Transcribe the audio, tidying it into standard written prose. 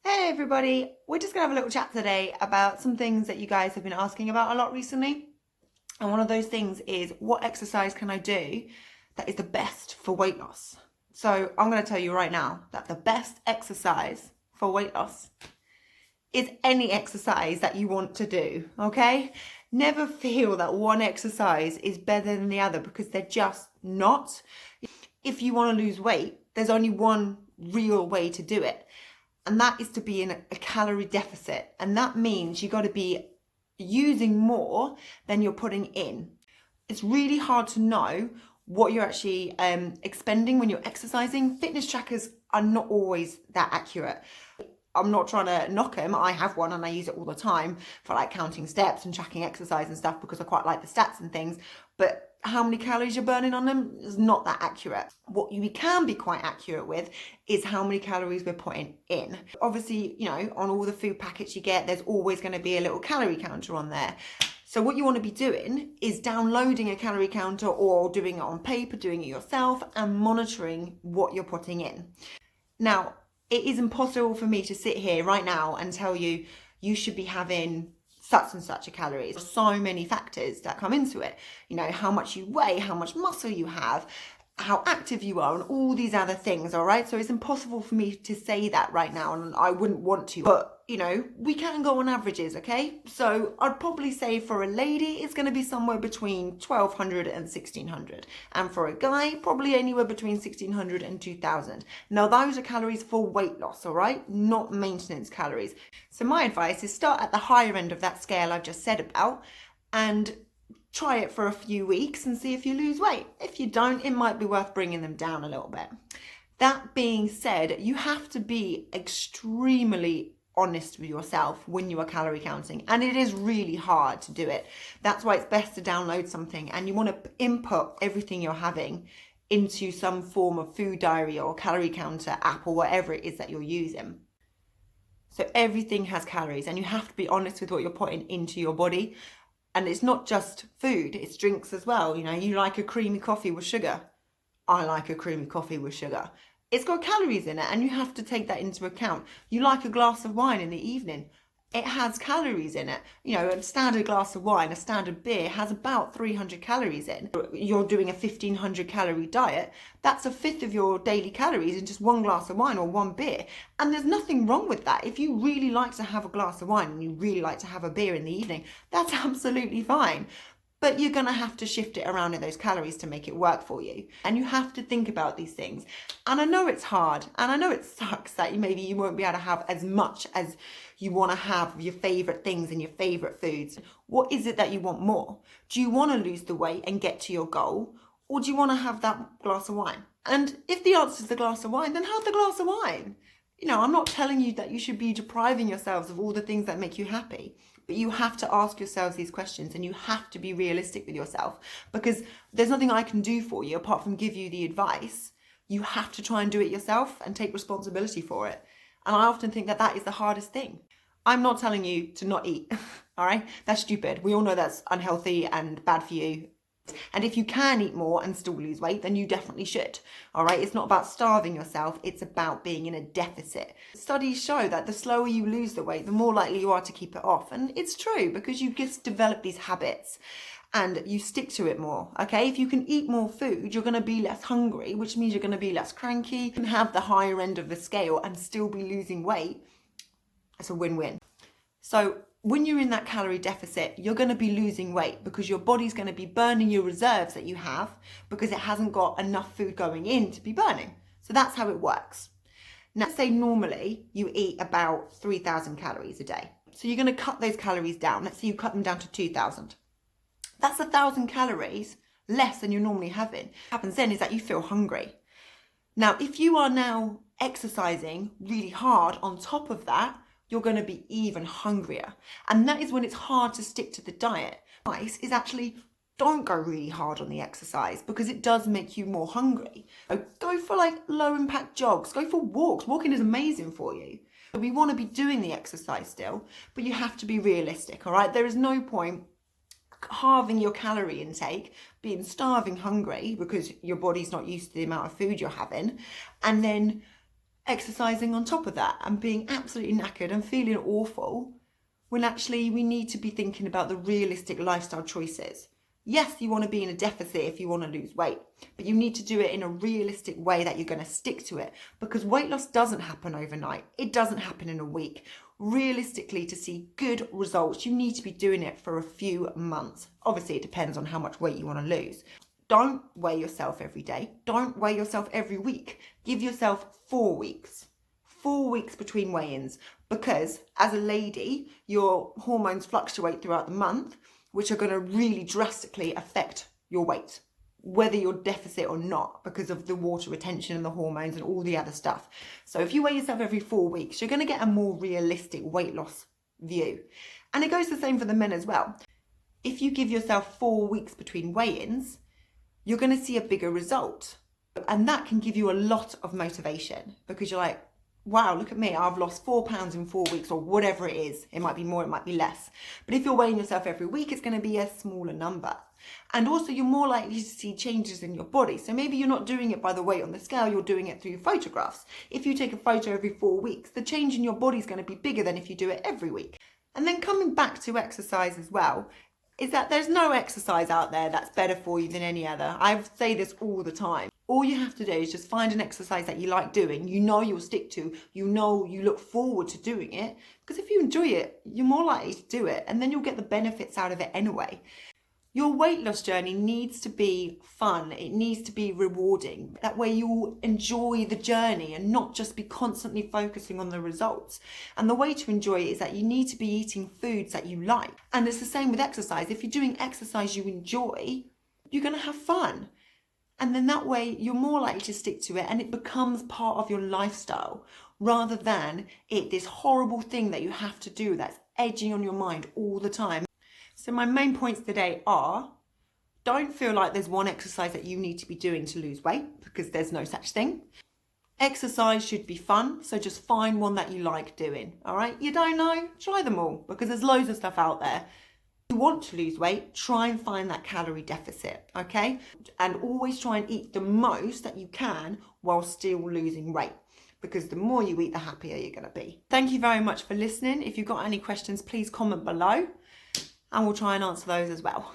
Hey everybody, we're just gonna have a little chat today about some things that you guys have been asking about a lot recently. And one of those things is, what exercise can I do that is the best for weight loss? So I'm gonna tell you right now that the best exercise for weight loss is any exercise that you want to do, okay? Never feel that one exercise is better than the other, because they're just not. If you want to lose weight, there's only one real way to do it, and that is to be in a calorie deficit. And that means you got to be using more than you're putting in. It's really hard to know what you're actually expending when you're exercising. Fitness trackers are not always that accurate. I'm not trying to knock them. I have one and I use it all the time for like counting steps and tracking exercise and stuff, because I quite like the stats and things. But how many calories you're burning on them is not that accurate. What we can be quite accurate with is how many calories we're putting in. Obviously, on all the food packets you get, there's always going to be a little calorie counter on there. So what you want to be doing is downloading a calorie counter, or doing it on paper, doing it yourself, and monitoring what you're putting in. Now, it is impossible for me to sit here right now and tell you you should be having such and such a calories. There's so many factors that come into it. How much you weigh, how much muscle you have, how active you are, and all these other things, all right? So it's impossible for me to say that right now, and I wouldn't want to. But, we can go on averages, okay? So I'd probably say for a lady, it's going to be somewhere between 1,200 and 1,600. And for a guy, probably anywhere between 1,600 and 2,000. Now, those are calories for weight loss, all right? Not maintenance calories. So my advice is start at the higher end of that scale I've just said about, and try it for a few weeks and see if you lose weight. If you don't, it might be worth bringing them down a little bit. That being said, you have to be extremely honest with yourself when you are calorie counting, and it is really hard to do it. That's why it's best to download something, and you want to input everything you're having into some form of food diary or calorie counter app, or whatever it is that you're using. So everything has calories, and you have to be honest with what you're putting into your body. And it's not just food, it's drinks as well. You like a creamy coffee with sugar. I like a creamy coffee with sugar. It's got calories in it, and you have to take that into account. You like a glass of wine in the evening. It has calories in it. A standard glass of wine, a standard beer has about 300 calories in. You're doing a 1,500 calorie diet. That's a fifth of your daily calories in just one glass of wine or one beer. And there's nothing wrong with that. If you really like to have a glass of wine and you really like to have a beer in the evening, that's absolutely fine. But you're going to have to shift it around in those calories to make it work for you. And you have to think about these things. And I know it's hard, and I know it sucks that maybe you won't be able to have as much as you want to have of your favorite things and your favorite foods. What is it that you want more? Do you want to lose the weight and get to your goal? Or do you want to have that glass of wine? And if the answer is the glass of wine, then have the glass of wine. I'm not telling you that you should be depriving yourselves of all the things that make you happy. But you have to ask yourselves these questions, and you have to be realistic with yourself, because there's nothing I can do for you apart from give you the advice. You have to try and do it yourself and take responsibility for it. And I often think that that is the hardest thing. I'm not telling you to not eat, all right? That's stupid. We all know that's unhealthy and bad for you. And if you can eat more and still lose weight, then you definitely should. All right. It's not about starving yourself. It's about being in a deficit. Studies show that the slower you lose the weight, the more likely you are to keep it off. And it's true, because you just develop these habits and you stick to it more. Okay. If you can eat more food, you're going to be less hungry, which means you're going to be less cranky. You can have the higher end of the scale and still be losing weight. It's a win-win. So when you're in that calorie deficit, you're going to be losing weight because your body's going to be burning your reserves that you have, because it hasn't got enough food going in to be burning. So that's how it works. Now, say normally you eat about 3,000 calories a day. So you're going to cut those calories down. Let's say you cut them down to 2,000. That's 1,000 calories less than you're normally having. What happens then is that you feel hungry. Now, if you are now exercising really hard on top of that, you're going to be even hungrier. And that is when it's hard to stick to the diet. Advice is actually, don't go really hard on the exercise, because it does make you more hungry. So go for like low impact jogs, go for walks. Walking is amazing for you. We want to be doing the exercise still, but you have to be realistic, all right? There is no point halving your calorie intake, being starving hungry because your body's not used to the amount of food you're having, and then exercising on top of that and being absolutely knackered and feeling awful, when actually we need to be thinking about the realistic lifestyle choices. Yes, you want to be in a deficit if you want to lose weight, but you need to do it in a realistic way that you're going to stick to it, because weight loss doesn't happen overnight. It doesn't happen in a week. Realistically, to see good results, you need to be doing it for a few months. Obviously, it depends on how much weight you want to lose. Don't weigh yourself every day. Don't weigh yourself every week. Give yourself 4 weeks. 4 weeks between weigh-ins, because as a lady, your hormones fluctuate throughout the month, which are going to really drastically affect your weight, whether you're deficit or not, because of the water retention and the hormones and all the other stuff. So if you weigh yourself every 4 weeks, you're going to get a more realistic weight loss view. And it goes the same for the men as well. If you give yourself 4 weeks between weigh-ins, you're going to see a bigger result. And that can give you a lot of motivation, because you're like, wow, look at me, I've lost 4 pounds in 4 weeks, or whatever it is. It might be more, it might be less. But if you're weighing yourself every week, it's going to be a smaller number. And also you're more likely to see changes in your body. So maybe you're not doing it by the weight on the scale, you're doing it through photographs. If you take a photo every 4 weeks, the change in your body is going to be bigger than if you do it every week. And then coming back to exercise as well, is that there's no exercise out there that's better for you than any other. I say this all the time. All you have to do is just find an exercise that you like doing, you know you'll stick to, you know you look forward to doing it, because if you enjoy it, you're more likely to do it, and then you'll get the benefits out of it anyway. Your weight loss journey needs to be fun. It needs to be rewarding. That way you'll enjoy the journey and not just be constantly focusing on the results. And the way to enjoy it is that you need to be eating foods that you like. And it's the same with exercise. If you're doing exercise you enjoy, you're going to have fun. And then that way you're more likely to stick to it, and it becomes part of your lifestyle, rather than it this horrible thing that you have to do that's edging on your mind all the time. So my main points today are, don't feel like there's one exercise that you need to be doing to lose weight, because there's no such thing. Exercise should be fun, so just find one that you like doing, all right? You don't know? Try them all, because there's loads of stuff out there. If you want to lose weight, try and find that calorie deficit, okay? And always try and eat the most that you can while still losing weight, because the more you eat, the happier you're going to be. Thank you very much for listening. If you've got any questions, please comment below, and we'll try and answer those as well.